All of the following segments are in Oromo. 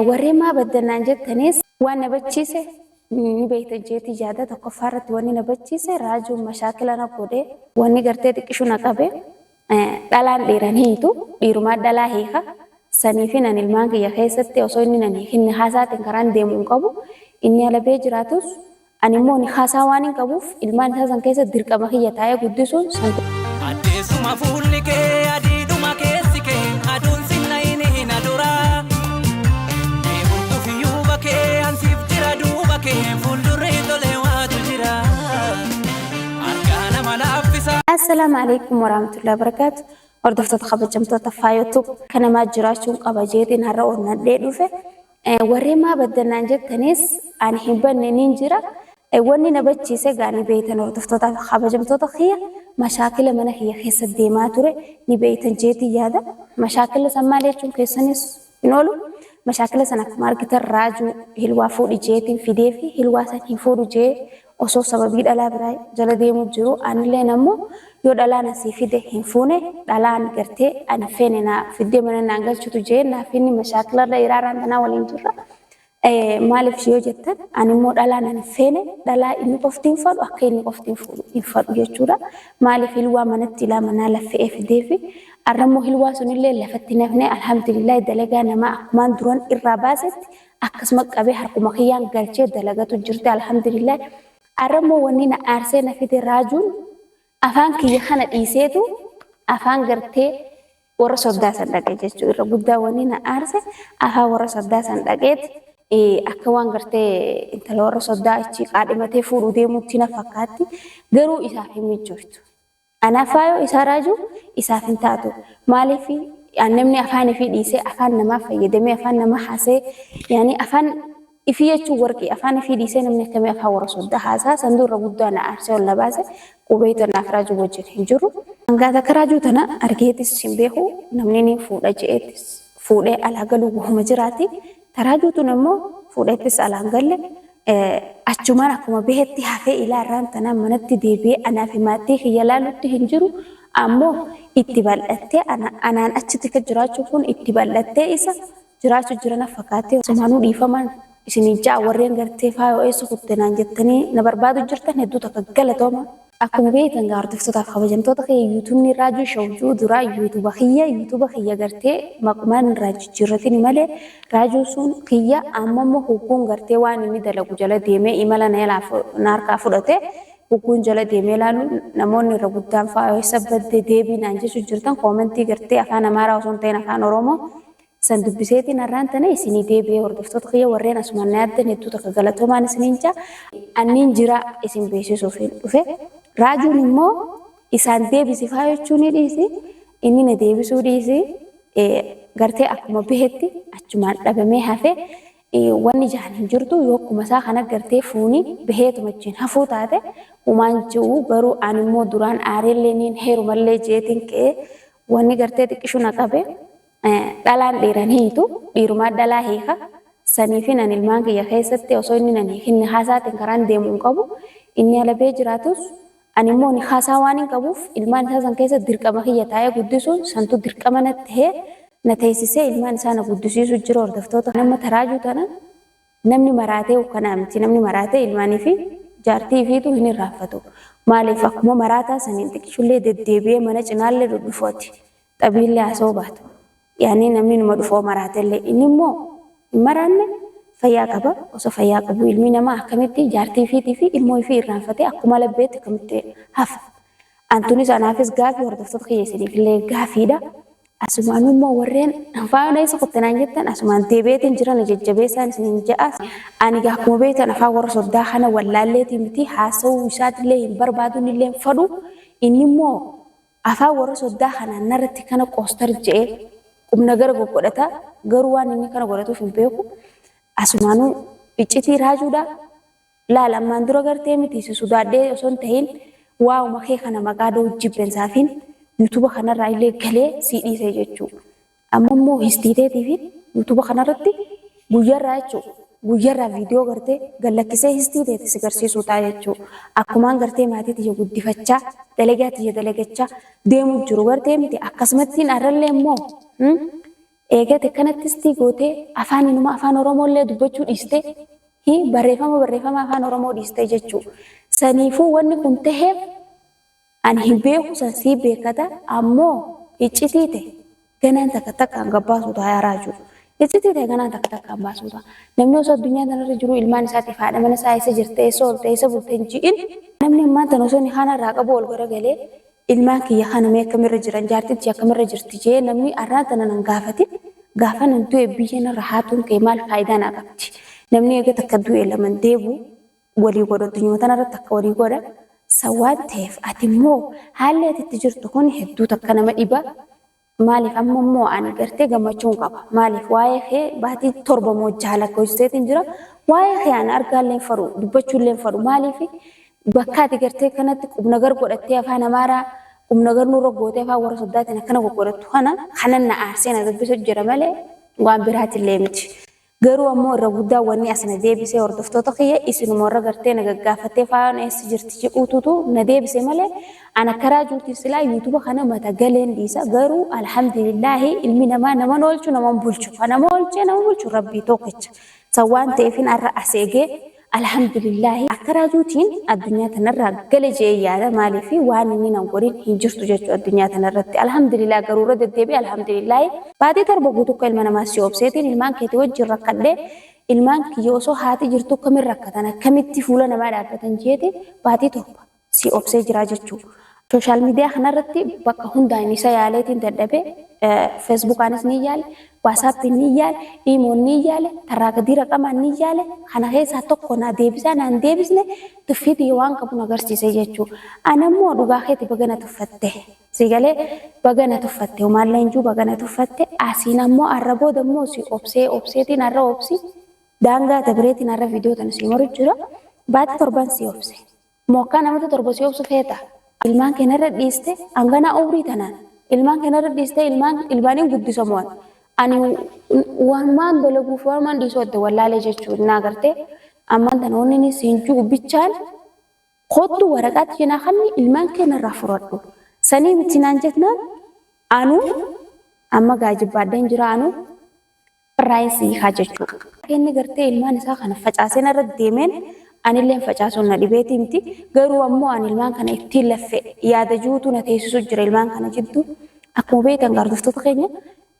وريما بدنا نجد تنس وانا بتشيسه نبيت جيتي جادة تكفارت واني نبتشيسه راجو مشاكل أنا بودي واني قرتي تكشو نقابه دالان ديرانيتو ديرما دالا هيخا سنيفين أن المانك يخيستي وصويني نحن نخاسات انكران ديمون قبو إني على بيجراتوس أني مو نخاسا واني قبوف ilmaan isaa san keessa dirqama kiyya taa'ee guddisuun san Addeesuma fuulli kee adiidhuma keessi kee aduun sinna inni hin aduraa deemuutu fiyyuu bakkee ansiif jira duuba kee fuuldurri tolee waatu jira argaa nama laaffisa. Assalaamu alaykum warahmatullahi wabarakatuh. Hordoftoota kabajamtoota faayootu kana maa jiraachuun qaba jeetiin har'a onnadhee dhufe warreemaa baddannaan jettanis ani hin banne nin jira. Wanni na bachiise gaanii beeytan hordoftoota kabajamtoota kiyya mashaakila mana kiyya keessa deemaa ture ni beeytan jeetii yaada. Mashaakila san maal jechuun keessanis hin oolu. Mashaakila san akkuma argitan raajuu hilwaa fuudhi jeetiin fidee fi hilwaa san hin fuudhu jee osoo sababii dhalaa biraa jala deemu jiru anillee ammoo yoo dhalaan asii fide hin fuune dhalaan gartee ani feene naa fidee mana naan galchutu jee naaf inni mashaakilarra iraaraan tanaa waliin jirra. Maaliif yoo jettan ani immoo dhalaan ani feene dhalaa inni qoftiin fadhu akka inni qoftiin hin fadhu jechuudha. Maaliif hilwaa manatti ilaa manaa laffee fidee fi arrammoo hilwaa sunillee lafatti nafnee alhamdulillah dalagaa namaa akkumaan duran irraa baasetti akkasuma qabee harkuma kiyyaan galchee dalagatu jirti alhamdulillah. Arrammoo wanni na aarsee na fide raajuun afaan kiyya kana dhiiseetu afaan gartee warra soddaa san dhaqee jechuudha. Irra guddaa wanni na aarse afaan warra soddaa san dhaqeeti. Akka waan gartee intala warra soddaa achi qaadhimatee fuudhuu deemuutti na fakkaatti garuu isaaf hin mijooftu. Anaaf faayoo isaa raajuu isaaf hin taatu. Maaliif namni afaan ifii dhiisee afaan namaa fayyadamee afaan namaa haasee yaani afaan ifii jechuun warqii afaan ifii dhiisee namni akkamii afaan warra soddaa haasaa sanduu irra guddaa na aarsee ol na baase qubee tanaaf raajuu wajjin hin jiru. Hangaata akka raajuu tana argeetis hin beeku namni ni fuudha je'eetis fuudhee alaa galuu wahuma jiraati. Taraajuutu nammoo fuudheettis alaan galle achumaan akkuma beetti hafee ilaarraan tanaan manatti deebi'ee anaa fi maatii kiyya laalutti hin jiru ammoo itti bal'attee anaan achitti kan jiraachuu kun itti bal'attee isa jiraachuu jirana fakkaatee sumaanuu dhiifamaan isin ja'a warreen gartee faayoo eessa kutte naan jettanii na barbaadu jirtan hedduu takka galatooma. Akkuma beektan hordoftootaafi kabajamtoota kiyya yuutuubni raajuu shawjuu duraa yuutuuba kiyya gartee maqumaan irraa jijjiirratiin malee raajuu sun kiyya ammammoo hukkuun gartee waan inni dalagu jala deemee imala na harkaa fudhate hukkuun jala deemee ilaalu namoonni irra guddaan faayoo eessa badde deebii naan jechuu jirtan koomentii gartee afaan amaaraa osoo hin ta'in afaan oromoo san dubbiseetiin har'aan tana isinii deebi'ee hordoftoota kiyya warreen asumaan na yaaddan hedduu takka galatoomaan isiniin jaa anniin jira isin beeksisuuf hin dhufe. Raajuun immoo isaan deebisi faayachuu ni dhiisi inni na deebisuu dhiisi gartee akkuma beetti achumaan dhabamee hafe wanni jaan hin jirtu yoo akkuma isaa kana gartee fuuni beheetuma wajjin hafuu taate umaan jiru garuu ani immoo duraan aareellee niin heerumallee jeetiin ka'ee wanni gartee xiqqishu na qabe dhalaan dhiiraniitu dhiirumaa dhalaa hiika saniifin ani ilmaan kiyya keessatti osoo inni nani hin haasaatiin karaan deemuun qabu inni ala bee jiraatus ani immoo ni haasaa waan hin qabuuf ilmaan isaa san keessa dirqama kiyya taa'ee guddisuun santu dirqama na tahee na teessisee ilmaan isaa na guddisiisu jira hordoftoota nama taraajuu tana namni maraatee ukkanaa miti namni maraatee ilmaanii fi jaartii fiitu hin irraanfatu. Maaliif akkuma maraataa saniin xiqqishullee deddeebi'ee mana cinaallee dhudhufooti xabiillee haasoo baatu. Yaani namni numa dhufoo maraateellee inni immoo hin maraanne fayyaa qaba osoo fayyaa qabu ilmi namaa akkamitti jaartii fiitii fi ilmoo ifii irraanfatee akkuma labbeetti akkamitti hafa. Antunis anaafis gaafii hordoftoota kiyya isiniifillee gaafiidha. Asumaan immoo warreen afaan isa qottanaan jettan asumaan deebi'eetiin jiran jajjabeessaan isiniin ja'a. Ani akkuma beektan afaan warra soddaa kana wallaalleetii miti haasa'uu isaatillee hin barbaaduun illee hin fadhu. Inni immoo afaan warra soddaa kanaan narratti kana qoostar je'ee qubna gara godhata garuu waan inni kana godhatuuf hin beeku. Asumaanuu iccitii raajuudha laalammaan dura gartee miti sodaadhee osoo hin ta'in waa'uma kee kana maqaa da'uu jibbensaafiin yuutuuba kanarraa illee galee sii dhiisee jechuudha. Amma immoo histiiteetii fi yuutuuba kanarratti guyyarraa viidiyoo gartee gallakkisee histiiteetii si garsiisuu ta'a jechuudha. Akkumaan gartee maatii tiyya guddifachaa dalagaa tiyya dalagachaa deemuu jiru gartee miti akkasumattiin arrallee immoo eegate kanattis gootee afaan Oromoolee dubbachuu dhiiste barreeffama afaan Oromoo dhiiste jechuudha. Saniifuu wanni kun ta'eef ani hin beeku sansii beekata ammoo iccitiite ganaan takkaan gabbaasuu taa'aa jiru. Iccitiite ganaan takkaan baasuu ta'a. Namni osoo addunyaa kanarra jiru ilmaan isaatiif haadha mana isaa isa jirte eessa bulte hin ji'in namni ammaan tan osoo inni haana irraa qabu ol garagalee ilmaan kiyya kanamee akkamirra jiran jaartichi akkamirra jirti jee namni arraa tana nan gaafatin gaafa nan du'e biyya narra haatuun kee maal faayidaa naa qabdi. Namni eega takka du'e laman deebu walii godha addunyaa kanarratti akka walii godha. Sawaan ta'eef ati immoo haalli ati itti jirtu kun hedduu takka nama dhiba. Maaliif amma immoo ani gartee gammachuun qaba. Maaliif waa'ee kee baatii 7 moojjaa lakkoofsiseetiin jira. Waa'ee kee ani argaallee faru dubbachuullee faru maaliif bakka ati gartee kanatti qubna gar godhattee afaan Amaaraa qubna gar nurra gootee afaan warra soddaatiin akkana godhattu kanan na aarsee na dubbisuuf jira malee waan biraatillee miti. Garuu ammoo irra guddaa wanni as na deebisee hordoftoota kiyya isinuma warra gartee na gaggaafattee faayaan eessa jirti jedhuututu na deebisee malee ana karaa juutiin silaa yuutuuba kana mata galeen dhiisa. Garuu alhamdulillaahi ilmi namaa nama oolchu nama bulchu nama oolchee nama bulchu rabbii tokkicha. Sawaan ta'eefin arra as eegee alhamdulillaahi akka raajuutiin addunyaa tanarraa gale jee yaada maaliif waan inni nan godhin hin jirtu jechuu addunyaa tanarratti alhamdulillah garuu irra deddeebi'e alhamdulillaahi baatii 7 guutuu ilma namaa si obseetiin ilmaan keetii wajjin rakkadhee ilmaan kiyya osoo haati jirtu akkamiin rakkatan akkamitti fuula namaa dhaabbatan jeeti baatii 7 si obsee jira jechuu. Sooshaal miidiyaa kanarratti bakka hundaan isa yaaleetiin dadhabee feesbuukaanis ni yaale waasaappiin ni yaale iimoon ni yaale tarraa raqamaan ni yaale kana keessaa tokko na deebisaa naan deebisne tuffiitii waan qabu agarsiise jechuudha. Anammoo dhugaa keetti bagana tuffatte sigalee bagana tuffatte homaallee injuu bagana tuffatte asiin ammoo arra booda immoo si obseetiin arra obsi daangaa dabareetiin arra viidiyoo tan si maru jira baatii 7 si obse mookkaa namatti 7 si obsu feeta. Ilmaan keenarra dhiiste hangana umrii tanaan ilmaan keenarra dhiiste ilmaaniin guddisamuun ani waan dalaguuf waan dhiisoo adda wallaalee jechuudha naa gartee ammaan tana onni siinjuu bichaan kottu waraqaatti jenaa kanni ilmaan keenarraa furadhu sanii miti naan jetnaan anu amma gaajibbaadhaan jira anu irraayinsii haa jechuudha. Inni gartee ilmaan isaa kana facaaseen irra deemeen anilleen facaasuun na dhibeetii miti garuu ammoo ani ilmaan kana ittiin laffe yaada juutuu na teessisu jira ilmaan kana jidduu akkuma beektan gardoftoota keenya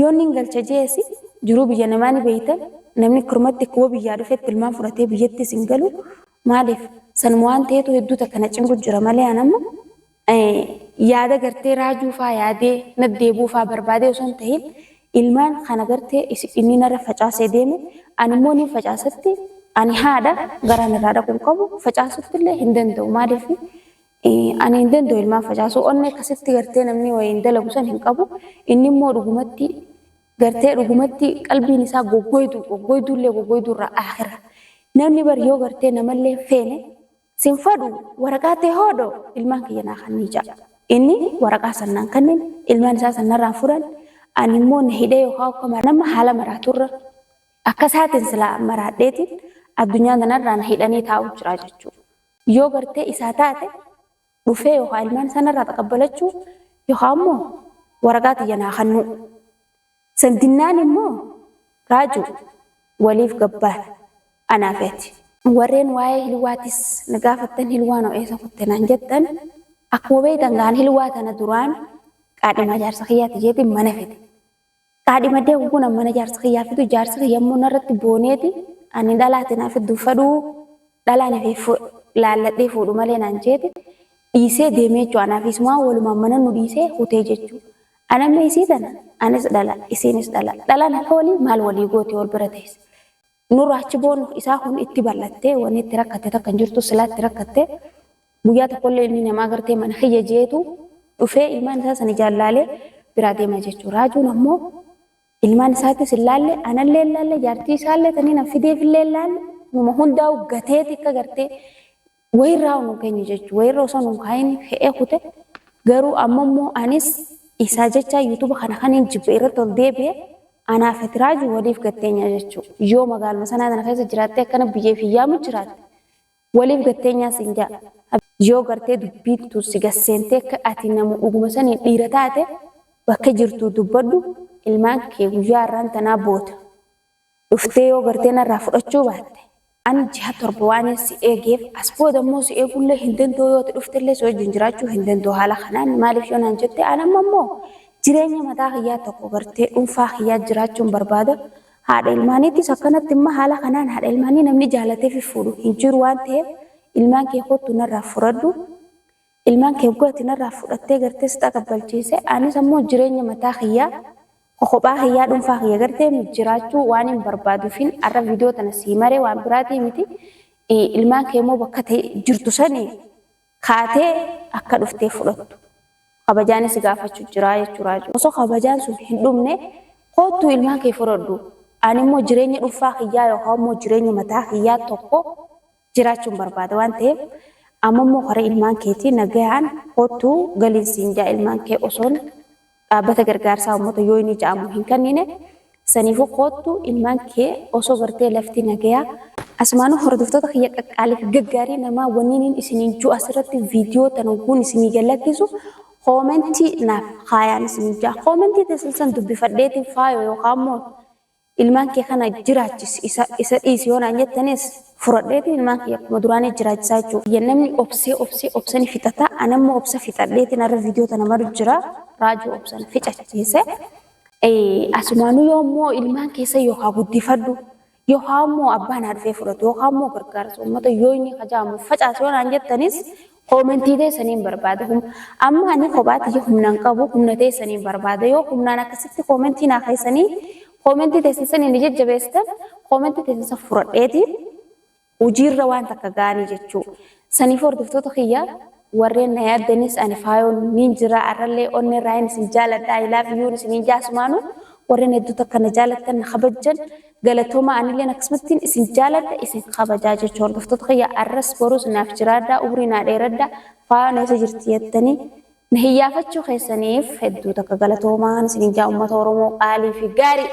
yoonni hin galcha jeesi jiruu biyya namaa ni beektan namni kurmatti kuwa biyyaa dhufetti ilmaan fudhatee biyyattis hin galu maaliif sanuma waan ta'eetu hedduu takka na cinqu jira malee anamma yaada gartee raajuu faa yaadee naddeebuu faa barbaadee osoo hin ta'in ilmaan kana gartee inni narra facaasee deeme animmoo ni facaasatti ani haadha garaan irraa dhaquun qabu facaasutti illee hin danda'u maaliif ani hin danda'u ilmaan facaasuu onni akkasitti gartee namni wayiin dalagu san hin qabu inni immoo dhugumatti qalbiin isaa goggoyduu irraa akhira namni bar yoo gartee namallee feene sin fadhu waraqaa ta'e hoodho ilmaan kiyya naa kan ni ja'a inni waraqaa sannaan kanneen ilmaan isaa sannarraan furan ani immoo na hidhee yookaan akkama nama haala maraaturra akka isaatiin silaa maraadheetiin addunyaa kanarraa na hidhanii taa'u jira jechuudha. Yoo gartee isaa taate dhufee yookaan ilmaan sanarraa taqabbalachuu yookaan immoo waraqaa xiyya naa kannu. Sandinnaan immoo raajuu waliif gabbaan anaafeeti. Warreen waa'ee hilwaatis na gaafattan hilwaan eessa kutte naan jettan akkuma beektan gaan hilwaa tana duraan qaadhima jaarsa kiyyaatti jeetiin mana fide. Qaadhima deemuun mana jaarsa kiyyaa fidu jaarsa kiyyammoo narratti booneeti. Ani dhalaati naaf duffaduu dhalaan fi laalladhee fuudhu malee naan jeeti dhiisee deemee jechuudha. Anaafis maa walumaan mana nu dhiisee hutee jechuudha. Anamma isii tana anis dhala isiinis dhala dhalaan akka walii maal walii gootee wal bira teesse. Nurra achi boonu isaa kun itti bal'attee wanni itti rakkattee takka hin jirtu silaa itti rakkattee guyyaa tokkollee inni namaa gartee mana kiyya jeetu dhufee ilmaan isaa sana jaallaalee biraa deema jechuudha. Raajuun ammoo ilmaan isaattis ilaalle anallee ilaalle jaartii isaallee tanii na fideefillee ilaalle numa hundaa'u gateeti akka gartee wayirraa nu keenya jechuudha. Wayirra osoo nu kaayin fe'ee kute garuu ammoo anis isaa jecha yuutuuba kana kaniin jibbe irratti ol deebi'ee anaaf ati raajuu waliif gatteenya jechuudha. Yoo magaaluma sanaa kana keessa jiraattee akkana biyyeef hiyyaamu jiraatte waliif gatteenyaa siin jaa yoo gartee dubbiitu si gasseentee akka ati nama dhuguma saniin dhiira taate bakka jirtu dubbadhu ilmaan kee guyyaa irraan tanaa booda dhuftee yoo gartee narraa fudhachuu baatte ani ji'a torba waan si eegeef as booda immoo si eegullee hin danda'u yoo dhuftellee si wajjin jiraachuu hin danda'u haala kanaan maaliif yoo naan jette ani amma immoo jireenya mataa kiyyaa tokko gartee dhuunfaa kiyyaa jiraachuun barbaada haadha ilmaaniittis akkanatti immoo haala kanaan haadha ilmaanii namni jaalatee fi fuudhu hin jiru waan ta'eef ilmaan kee kottu narraa fudhadhu ilmaan kee gooti narraa fudhattee gartee si taqabbalchiise anis ammoo jireenya mataa kiyyaa kophaa kiyyaa dhuunfaa kiyya gartee jiraachuu waan hin barbaaduufin arra viidiyoo tana sii maree waan biraatii miti ilmaan kee immoo bakka ta'e jirtu sanii kaatee akka dhuftee fudhattu kabajaanis gaafachuu jira jechuudha osoo kabajaan sun hin dhumne kottu ilmaan kee fudhadhu ani immoo jireenya dhuunfaa kiyyaa yookaan immoo jireenya mataa kiyyaa tokko jiraachuun barbaada waan ta'eef amma immoo hore ilmaan keetii nagayaan kottu galiin siin jaa ilmaan kee osoon dhaabbata gargaarsaa uummata yoo inni ja'amu hin kennine saniifuu kottu ilmaan kee osoo gartee lafti nagayaa asumaanuu hordoftoota kiyya qaqqaaliif gaggaarii namaa wanniin isiniin jiru asirratti viidiyoo tan oguun isinii galakkisu koomentii naaf haayaan isinii jaa koomentii teessan dubbifadheetiin faayo yookaan immoo ilmaan kee kana jiraachis isa dhiisi yoo naan jettanis furadheetiin ilmaan kee akkuma duraanii jiraachisaa jechuudha. Namni obsanii fixata anammoo obsa fixadheetiin arra viidiyoo tana madu jira raajii obsan ficachiise. Asumaanuu yoommoo ilmaan keessa yookaan guddifadhu yookaan immoo abbaan dhufee fudhatu yookaan immoo gargaarsa uummata yoo inni kajaamu facaase yoo naan jettanis koomentii teessaniin barbaada. Amma ani kophaatti humnaan qabu humna teessaniin barbaada yoo humnaan akkasitti koomentii naa keessanii koomentii teessisan inni jajjabeessan koomentii teessisa furadheetiin hojiirra waan takka gaanii jechuudha. Saniif hordoftoota kiyyaa warreen na yaaddanis ani faayoon niin jira arrallee onnee raayin isin jaaladha ilaaf iyyuun isin jaasumaanu warreen hedduu takka na jaalattan na kabajjan galatooma anilleen akkasumattiin isin jaaladha isin kabajaa jechuudha. Hordoftoota kiyyaa arras borus naaf jiraadha umrii naa dheeradha faayoon eessa jirti jettanii na hiyyaafachuu keessaniif hedduu takka galatoomaan isin jaa uummata Oromoo qaalii fi gaarii.